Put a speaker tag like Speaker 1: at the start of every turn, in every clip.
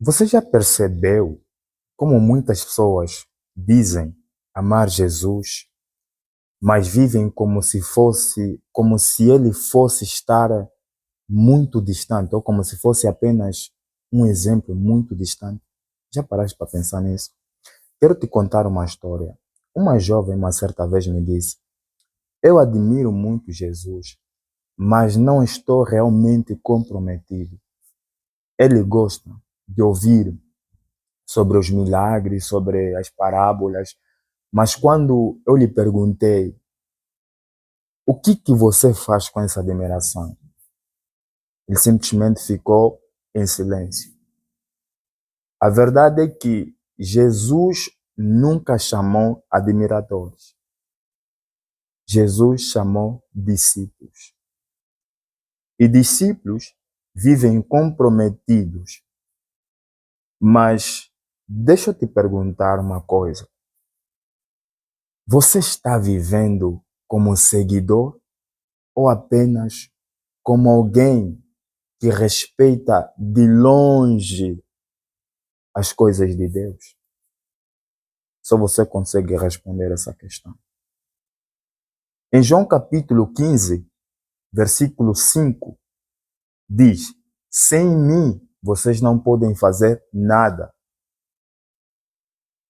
Speaker 1: Você já percebeu como muitas pessoas dizem amar Jesus, mas vivem como se ele fosse estar muito distante, ou como se fosse apenas um exemplo muito distante? Já paraste para pensar nisso? Quero te contar uma história. Uma jovem, uma certa vez, me disse: eu admiro muito Jesus, mas não estou realmente comprometido. Ele gosta de ouvir sobre os milagres, sobre as parábolas, mas quando eu lhe perguntei o que você faz com essa admiração, ele simplesmente ficou em silêncio. A verdade é que Jesus nunca chamou admiradores. Jesus chamou discípulos. E discípulos vivem comprometidos. Mas deixa eu te perguntar uma coisa. Você está vivendo como seguidor ou apenas como alguém que respeita de longe as coisas de Deus? Só você consegue responder essa questão. Em João capítulo 15, versículo 5, diz: sem mim vocês não podem fazer nada.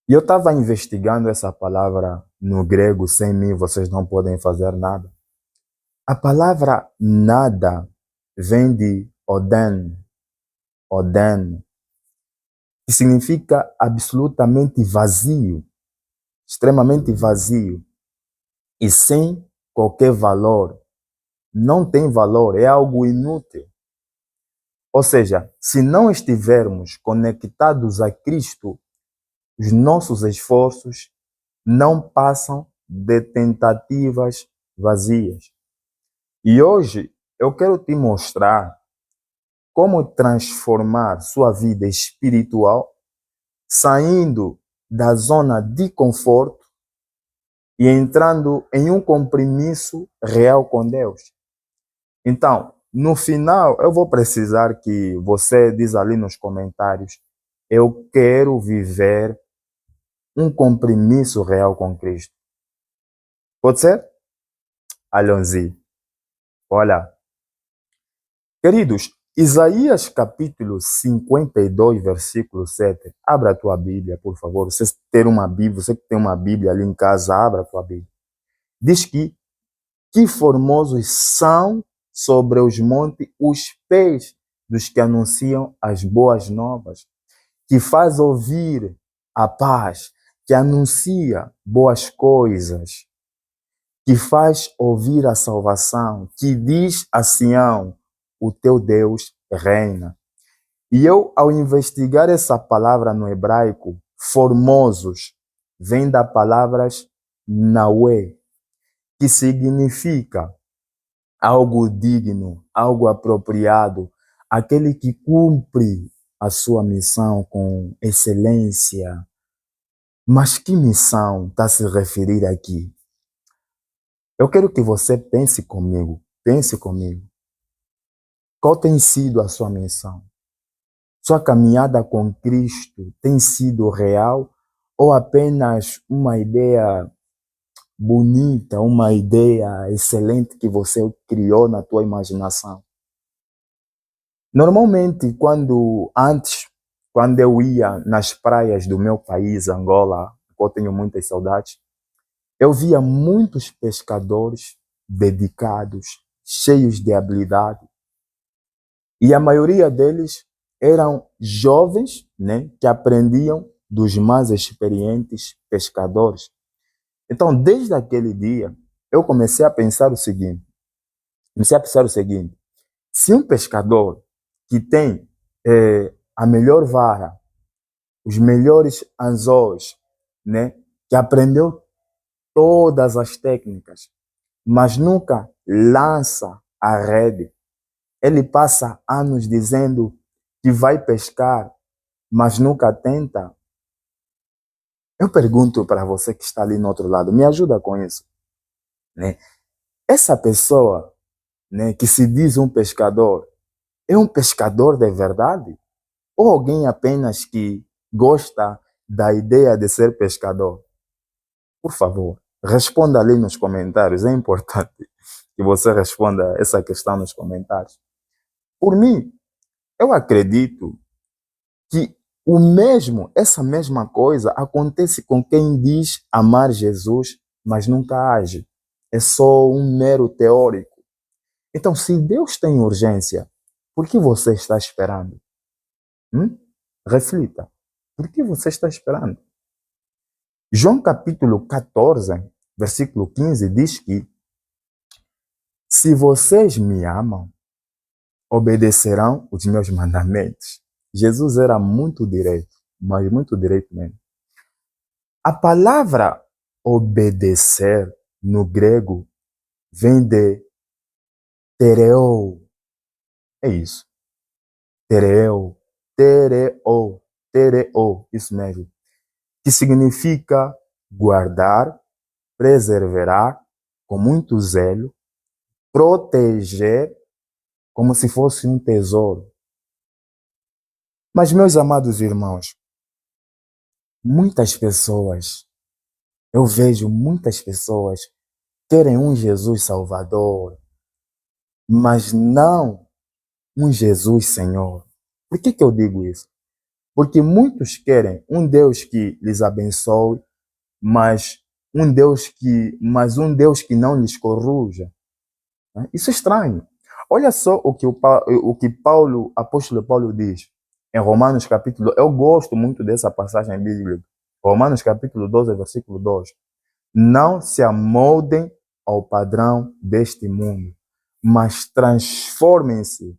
Speaker 1: E eu estava investigando essa palavra no grego: sem mim vocês não podem fazer nada. A palavra nada vem de oden, que significa absolutamente vazio, extremamente vazio e sem qualquer valor. Não tem valor, é algo inútil. Ou seja, se não estivermos conectados a Cristo, os nossos esforços não passam de tentativas vazias. E hoje eu quero te mostrar como transformar sua vida espiritual saindo da zona de conforto e entrando em um compromisso real com Deus. Então, no final, eu vou precisar que você diz ali nos comentários: eu quero viver um compromisso real com Cristo. Pode ser? Allons-y. Olha, queridos, Isaías capítulo 52, versículo 7. Abra a tua Bíblia, por favor. Você ter uma Bíblia, você que tem uma Bíblia ali em casa, abra a tua Bíblia. Diz que formosos são sobre os montes os pés dos que anunciam as boas novas, que faz ouvir a paz, que anuncia boas coisas, que faz ouvir a salvação, que diz a Sião: o teu Deus reina. E eu, ao investigar essa palavra no hebraico, formosos, vem da palavra Naue, que significa algo digno, algo apropriado, aquele que cumpre a sua missão com excelência. Mas que missão está a se referir aqui? Eu quero que você pense comigo. Qual tem sido a sua missão? Sua caminhada com Cristo tem sido real ou apenas uma ideia bonita, uma ideia excelente que você criou na tua imaginação? Normalmente, quando eu ia nas praias do meu país, Angola, que eu tenho muitas saudades, eu via muitos pescadores dedicados, cheios de habilidade. E a maioria deles eram jovens, né, que aprendiam dos mais experientes pescadores. Então, desde aquele dia, eu comecei a pensar o seguinte: se um pescador que tem a melhor vara, os melhores anzóis, né, que aprendeu todas as técnicas, mas nunca lança a rede, ele passa anos dizendo que vai pescar, mas nunca tenta. Eu pergunto para você que está ali no outro lado, me ajuda com isso, né? Essa pessoa, né, que se diz um pescador, é um pescador de verdade? Ou alguém apenas que gosta da ideia de ser pescador? Por favor, responda ali nos comentários. É importante que você responda essa questão nos comentários. Por mim, eu acredito que essa mesma coisa acontece com quem diz amar Jesus, mas nunca age. É só um mero teórico. Então, se Deus tem urgência, por que você está esperando? Reflita. Por que você está esperando? João capítulo 14, versículo 15 diz que se vocês me amam, obedecerão os meus mandamentos. Jesus era muito direito, mas muito direito mesmo. A palavra obedecer no grego vem de tereo. É isso. Tereo, tereo, tereo, isso mesmo. Que significa guardar, preservar com muito zelo, proteger como se fosse um tesouro. Mas, meus amados irmãos, muitas pessoas, eu vejo muitas pessoas querem um Jesus Salvador, mas não um Jesus Senhor. Por que eu digo isso? Porque muitos querem um Deus que lhes abençoe, mas um Deus que não lhes corrija. Isso é estranho. Olha só o que Paulo, apóstolo Paulo diz em Romanos capítulo, eu gosto muito dessa passagem bíblica. Romanos capítulo 12, versículo 2. Não se amoldem ao padrão deste mundo, mas transformem-se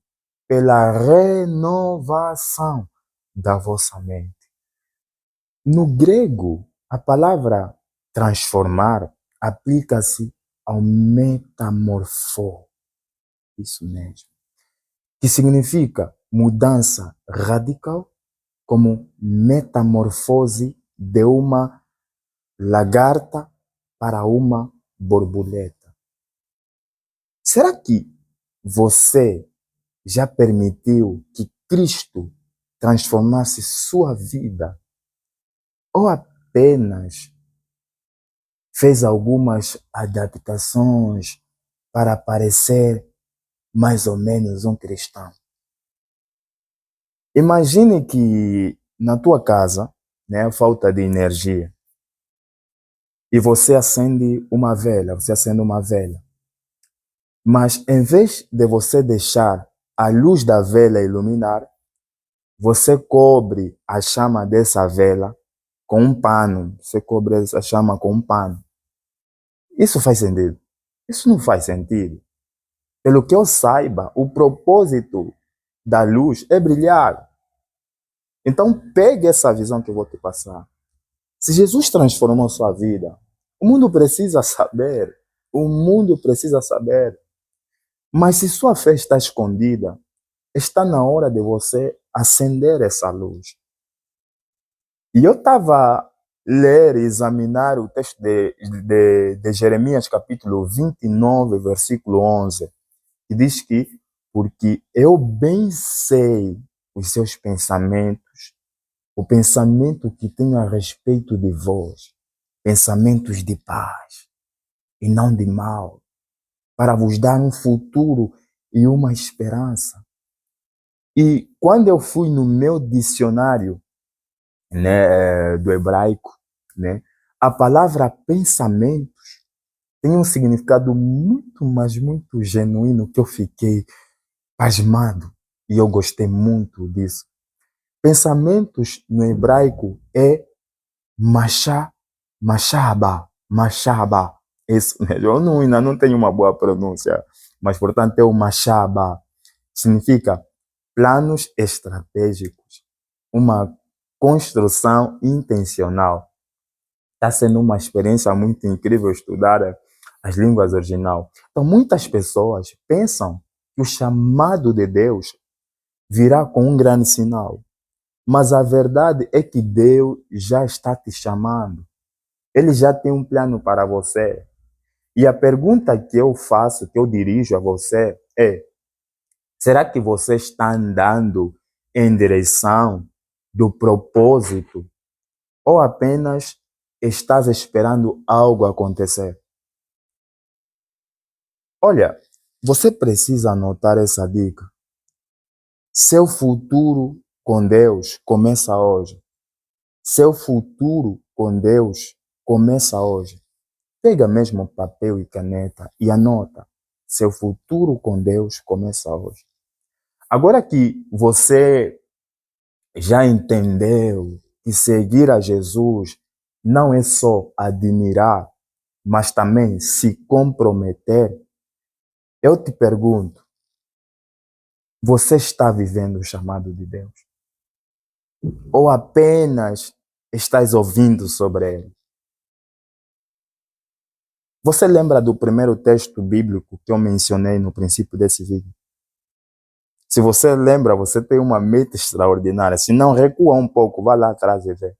Speaker 1: pela renovação da vossa mente. No grego, a palavra transformar aplica-se ao metamorfo. Isso mesmo. Que significa mudança radical, como metamorfose de uma lagarta para uma borboleta. Será que você já permitiu que Cristo transformasse sua vida? Ou apenas fez algumas adaptações para parecer mais ou menos um cristão? Imagine que na tua casa, né, falta de energia e você acende uma vela, mas em vez de você deixar a luz da vela iluminar, você cobre a chama dessa vela com um pano. Você cobre essa chama com um pano. Isso faz sentido? Isso não faz sentido. Pelo que eu saiba, o propósito da luz é brilhar. Então, pegue essa visão que eu vou te passar. Se Jesus transformou sua vida, o mundo precisa saber. O mundo precisa saber. Mas se sua fé está escondida, está na hora de você acender essa luz. E eu estava a ler e examinar o texto de Jeremias, capítulo 29, versículo 11, que diz que, porque eu bem sei os seus pensamentos, o pensamento que tenho a respeito de vós, pensamentos de paz e não de mal, para vos dar um futuro e uma esperança. E quando eu fui no meu dicionário, né, do hebraico, né, a palavra pensamentos tem um significado muito, mas muito genuíno que eu fiquei pasmado e eu gostei muito disso. Pensamentos no hebraico é mashaba. Isso mesmo. Eu ainda não tenho uma boa pronúncia, mas portanto é o mashaba. Significa planos estratégicos, uma construção intencional. Está sendo uma experiência muito incrível estudar as línguas originais. Então, muitas pessoas pensam que o chamado de Deus virá com um grande sinal. Mas a verdade é que Deus já está te chamando. Ele já tem um plano para você. E a pergunta que eu faço, que eu dirijo a você é: será que você está andando em direção do propósito ou apenas estás esperando algo acontecer? Olha, você precisa anotar essa dica. Seu futuro com Deus começa hoje. Seu futuro com Deus começa hoje. Pega mesmo papel e caneta e anota. Seu futuro com Deus começa hoje. Agora que você já entendeu que seguir a Jesus não é só admirar, mas também se comprometer, eu te pergunto, você está vivendo o chamado de Deus? Ou apenas estás ouvindo sobre ele? Você lembra do primeiro texto bíblico que eu mencionei no princípio desse vídeo? Se você lembra, você tem uma meta extraordinária. Se não, recua um pouco, vá lá atrás e vê.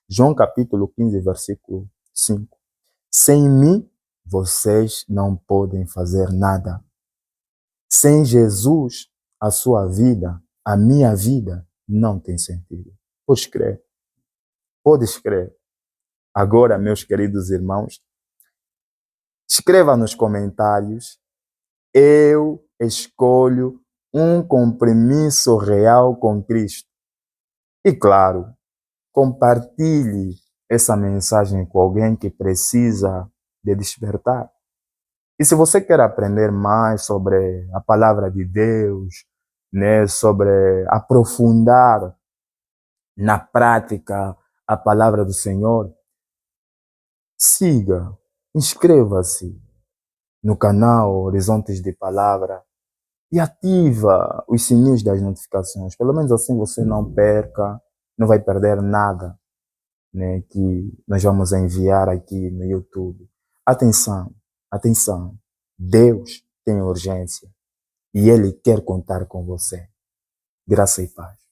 Speaker 1: João capítulo 15, versículo 5. Sem mim, vocês não podem fazer nada. Sem Jesus, a sua vida, a minha vida, não tem sentido. Podes crer. Podes crer. Agora, meus queridos irmãos, escreva nos comentários: eu escolho um compromisso real com Cristo. E claro, compartilhe essa mensagem com alguém que precisa de despertar. E se você quer aprender mais sobre a palavra de Deus, né, sobre aprofundar na prática a palavra do Senhor, siga, inscreva-se no canal Horizontes de Palavra e ativa os sininhos das notificações. Pelo menos assim você não perca, não vai perder nada, né, que nós vamos enviar aqui no YouTube. Atenção, atenção. Deus tem urgência e Ele quer contar com você. Graça e paz.